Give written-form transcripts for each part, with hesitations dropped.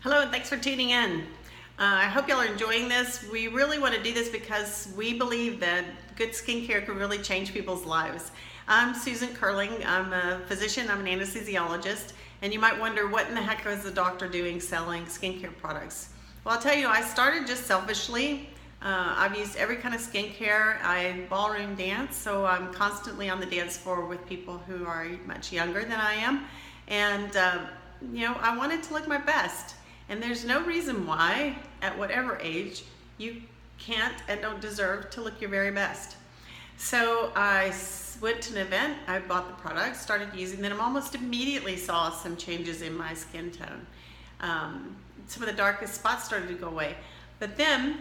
Hello and thanks for tuning in. I hope y'all are enjoying this. We really want to do this because we believe that good skincare can really change people's lives. I'm Susan Curling. I'm a physician, I'm an anesthesiologist, and you might wonder what in the heck is a doctor doing selling skincare products? Well, I'll tell you, I started just selfishly. I've used every kind of skincare. I ballroom dance, so I'm constantly on the dance floor with people who are much younger than I am. And, I wanted to look my best. And there's no reason why, at whatever age, you can't and don't deserve to look your very best. So I went to an event, I bought the product, started using them, and almost immediately saw some changes in my skin tone. Some of the darkest spots started to go away. But then,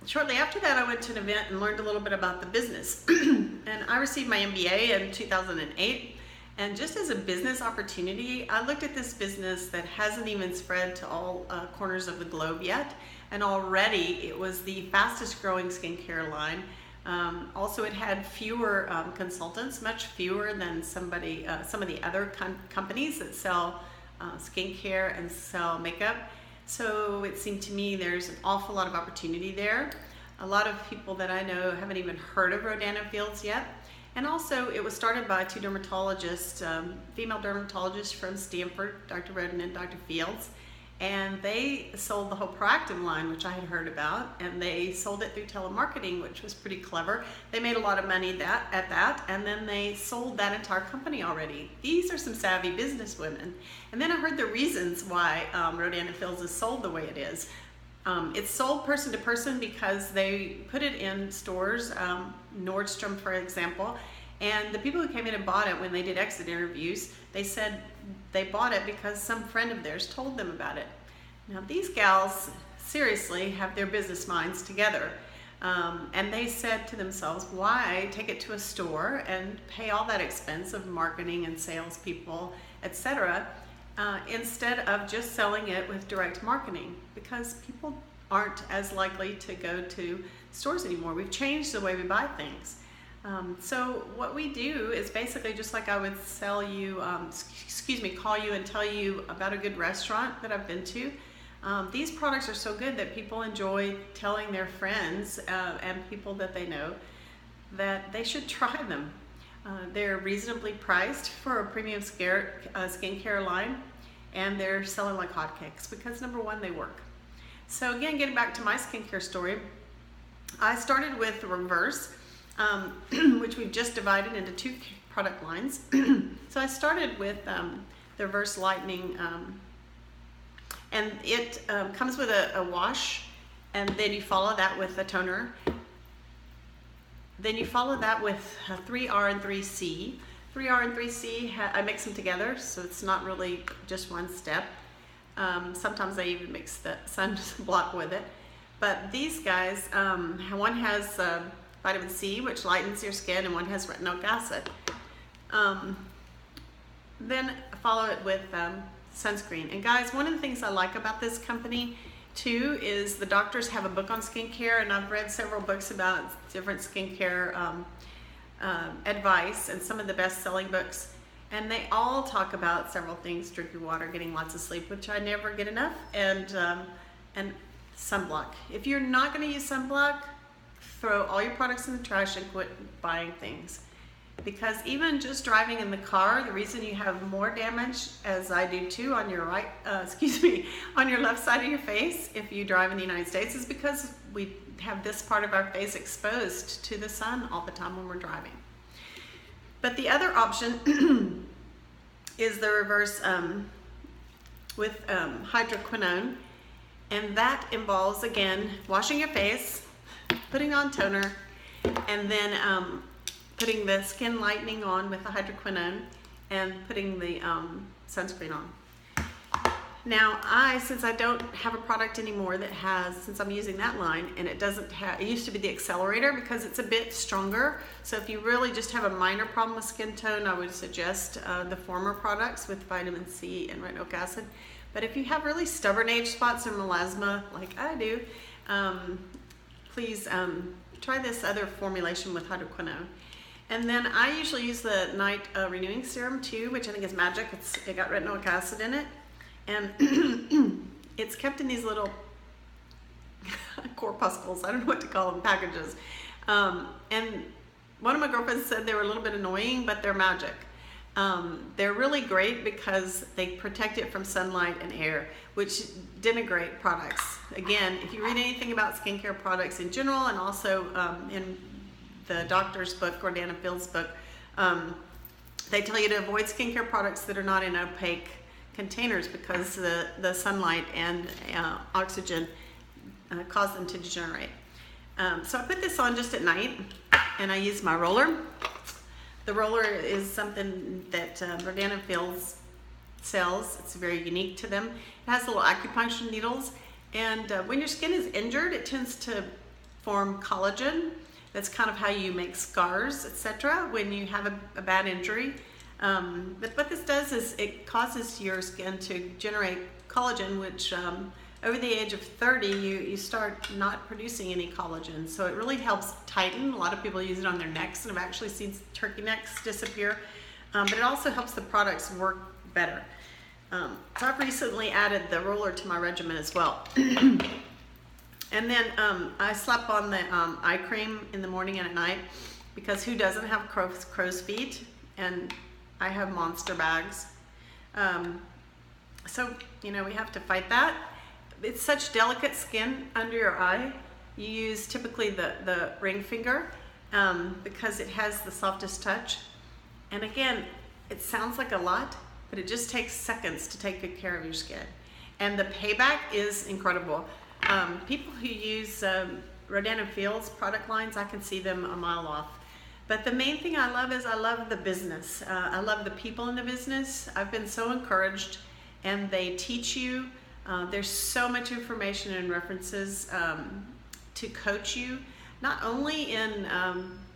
shortly after that, I went to an event and learned a little bit about the business. And I received my MBA in 2008. And just as a business opportunity, I looked at this business that hasn't even spread to all corners of the globe yet. And already it was the fastest growing skincare line. Also, it had fewer consultants, much fewer than some of the other companies that sell skincare and sell makeup. So it seemed to me there's an awful lot of opportunity there. A lot of people that I know haven't even heard of Rodan & Fields yet. And also, it was started by two dermatologists, female dermatologists from Stanford, Dr. Rodan and Dr. Fields. And they sold the whole Proactiv line, which I had heard about, and they sold it through telemarketing, which was pretty clever. They made a lot of money at that, and then they sold that entire company already. These are some savvy businesswomen. And then I heard the reasons why Rodan & Fields is sold the way it is. It's sold person to person because they put it in stores, Nordstrom, for example, and the people who came in and bought it when they did exit interviews, they said they bought it because some friend of theirs told them about it. Now, these gals seriously have their business minds together, and they said to themselves, why take it to a store and pay all that expense of marketing and salespeople, etc., instead of just selling it with direct marketing, because people aren't as likely to go to stores anymore. We've changed the way we buy things. So what we do is basically just like I would sell you, call you and tell you about a good restaurant that I've been to. These products are so good that people enjoy telling their friends and people that they know that they should try them. They're reasonably priced for a premium skincare line, and they're selling like hotcakes because, number one, they work. So again, getting back to my skincare story, I started with Reverse, which we've just divided into two product lines. So I started with the Reverse Lightening, and it comes with a wash, and then you follow that with a toner. Then you follow that with 3R and 3C. 3R and 3C, I mix them together, so it's not really just one step. Sometimes I even mix the sunblock with it. But these guys, one has vitamin C, which lightens your skin, and one has retinoic acid. Then follow it with sunscreen. And guys, one of the things I like about this company too is the doctors have a book on skincare, and I've read several books about different skincare advice, and some of the best-selling books, and they all talk about several things: drink your water, getting lots of sleep, which I never get enough, and sunblock. If you're not going to use sunblock, throw all your products in the trash and quit buying things. Because even just driving in the car, the reason you have more damage, as I do too, on your on your left side of your face if you drive in the United States, is because we have this part of our face exposed to the sun all the time when we're driving. But the other option is the Reverse with hydroquinone, and that involves, again, washing your face, putting on toner, and then putting the skin lightening on with the hydroquinone, and putting the sunscreen on. Now, since I don't have a product anymore that has, since I'm using that line, and it used to be the Accelerator because it's a bit stronger. So if you really just have a minor problem with skin tone, I would suggest the former products with vitamin C and retinoic acid. But if you have really stubborn age spots or melasma like I do, please try this other formulation with hydroquinone. And then I usually use the Night Renewing Serum too, which I think is magic. It got retinoic acid in it. And it's kept in these little corpuscles, I don't know what to call them, packages. And one of my girlfriends said they were a little bit annoying, but they're magic. They're really great because they protect it from sunlight and air, which denigrate products. Again, if you read anything about skincare products in general, and also in the doctor's book, Gordana Field's book, they tell you to avoid skincare products that are not in opaque containers because the sunlight and oxygen cause them to degenerate. So I put this on just at night, and I use my roller. The roller is something that Gordana Fields sells. It's very unique to them. It has little acupuncture needles, and when your skin is injured, it tends to form collagen. That's kind of how you make scars, etc. when you have a bad injury. But what this does is it causes your skin to generate collagen, which over the age of 30, you start not producing any collagen. So it really helps tighten. A lot of people use it on their necks, and I've actually seen turkey necks disappear. But it also helps the products work better. So I've recently added the roller to my regimen as well. And then I slap on the eye cream in the morning and at night, because who doesn't have crow's feet? And I have monster bags. So, you know, we have to fight that. It's such delicate skin under your eye. You use typically the ring finger because it has the softest touch. And again, it sounds like a lot, but it just takes seconds to take good care of your skin. And the payback is incredible. People who use Gordana Fields product lines, I can see them a mile off. But the main thing I love is I love the business. I love the people in the business. I've been so encouraged, and they teach you. There's so much information and references to coach you, not only in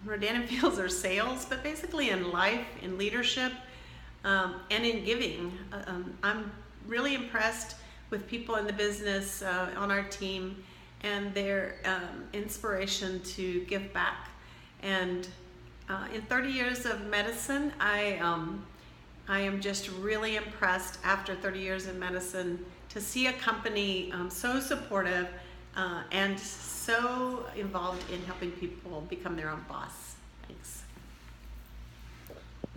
Gordana Fields or sales, but basically in life, in leadership, and in giving. I'm really impressed with people in the business on our team and their inspiration to give back. And in 30 years of medicine, I am just really impressed after 30 years in medicine to see a company so supportive and so involved in helping people become their own boss. Thanks.